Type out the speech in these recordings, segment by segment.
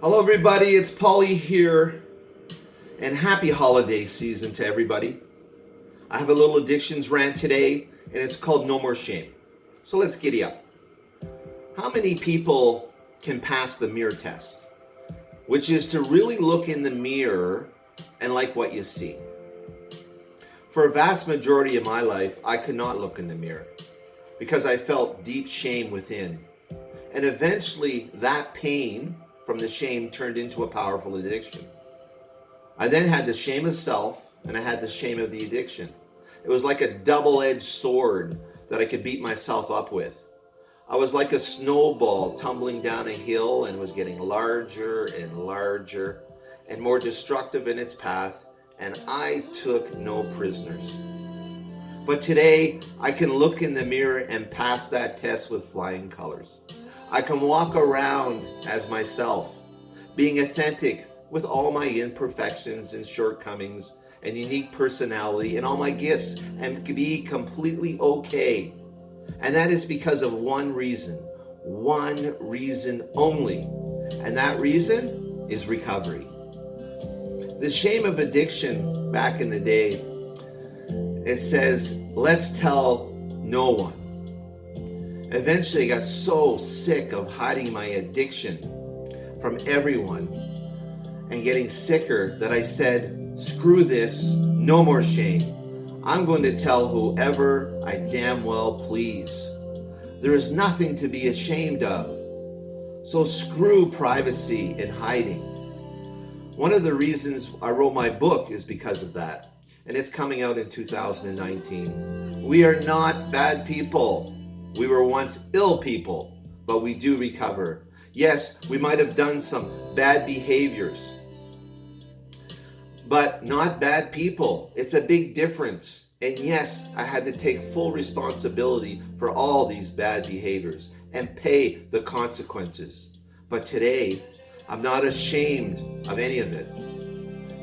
Hello everybody, it's Paulie here, and happy holiday season to everybody. I have a little addictions rant today, and it's called No More Shame. So let's giddy up. How many people can pass the mirror test? Which is to really look in the mirror and like what you see. For a vast majority of my life, I could not look in the mirror because I felt deep shame within. And eventually that pain from the shame turned into a powerful addiction. I then had the shame of self and I had the shame of the addiction. It was like a double-edged sword that I could beat myself up with. I was like a snowball tumbling down a hill and was getting larger and larger and more destructive in its path, and I took no prisoners. But today I can look in the mirror and pass that test with flying colors. I can walk around as myself, being authentic with all my imperfections and shortcomings and unique personality and all my gifts, and be completely okay. And that is because of one reason only. And that reason is recovery. The shame of addiction back in the day, it says, let's tell no one. Eventually, I got so sick of hiding my addiction from everyone and getting sicker that I said, screw this, no more shame. I'm going to tell whoever I damn well please. There is nothing to be ashamed of. So screw privacy and hiding. One of the reasons I wrote my book is because of that. And it's coming out in 2019. We are not bad people. We were once ill people, but we do recover. Yes, we might have done some bad behaviors, but not bad people. It's a big difference. And yes, I had to take full responsibility for all these bad behaviors and pay the consequences. But today, I'm not ashamed of any of it.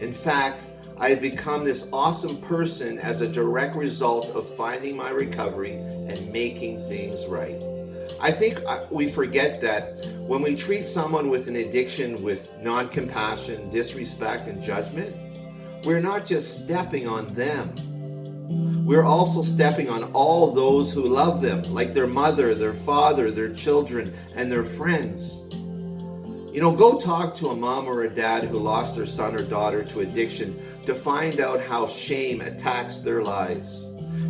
In fact, I have become this awesome person as a direct result of finding my recovery and making things right. I think we forget that when we treat someone with an addiction with non-compassion, disrespect, and judgment, we're not just stepping on them. We're also stepping on all those who love them, like their mother, their father, their children, and their friends. Go talk to a mom or a dad who lost their son or daughter to addiction to find out how shame attacks their lives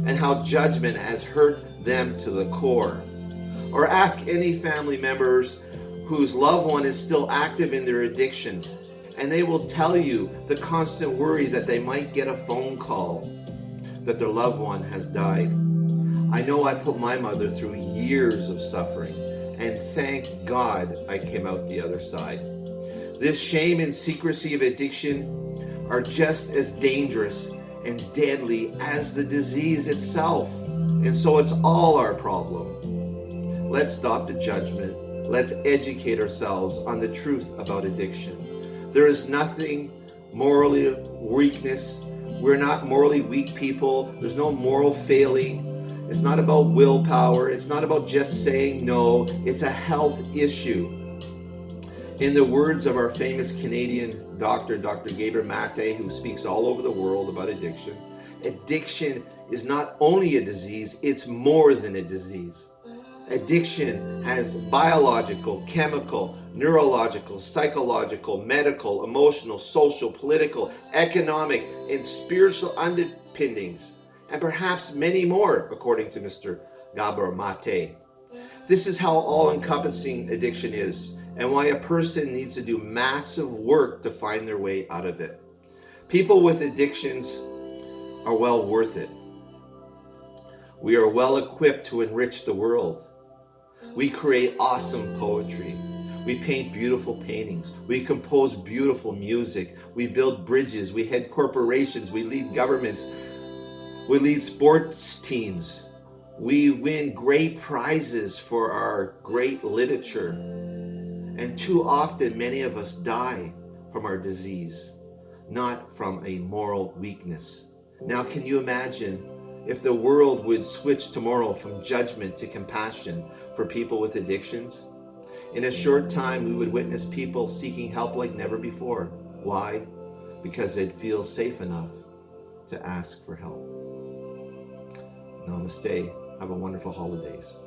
and how judgment has hurt them to the core. Or ask any family members whose loved one is still active in their addiction, and they will tell you the constant worry that they might get a phone call that their loved one has died. I know I put my mother through years of suffering, and thank God I came out the other side. This shame and secrecy of addiction are just as dangerous and deadly as the disease itself. And so it's all our problem. Let's stop the judgment. Let's educate ourselves on the truth about addiction. There is nothing morally weakness. We're not morally weak people. There's no moral failing. It's not about willpower. It's not about just saying no. It's a health issue. In the words of our famous Canadian doctor, Dr. Gabriel Mate, who speaks all over the world about addiction, addiction is not only a disease, it's more than a disease. Addiction has biological, chemical, neurological, psychological, medical, emotional, social, political, economic, and spiritual underpinnings, and perhaps many more, according to Mr. Gabor Mate. This is how all-encompassing addiction is, and why a person needs to do massive work to find their way out of it. People with addictions are well worth it. We are well equipped to enrich the world. We create awesome poetry. We paint beautiful paintings. We compose beautiful music. We build bridges. We head corporations. We lead governments. We lead sports teams. We win great prizes for our great literature. And too often, many of us die from our disease, not from a moral weakness. Now, can you imagine if the world would switch tomorrow from judgment to compassion for people with addictions? In a short time, we would witness people seeking help like never before. Why? Because they'd feel safe enough to ask for help. Namaste. Have a wonderful holidays.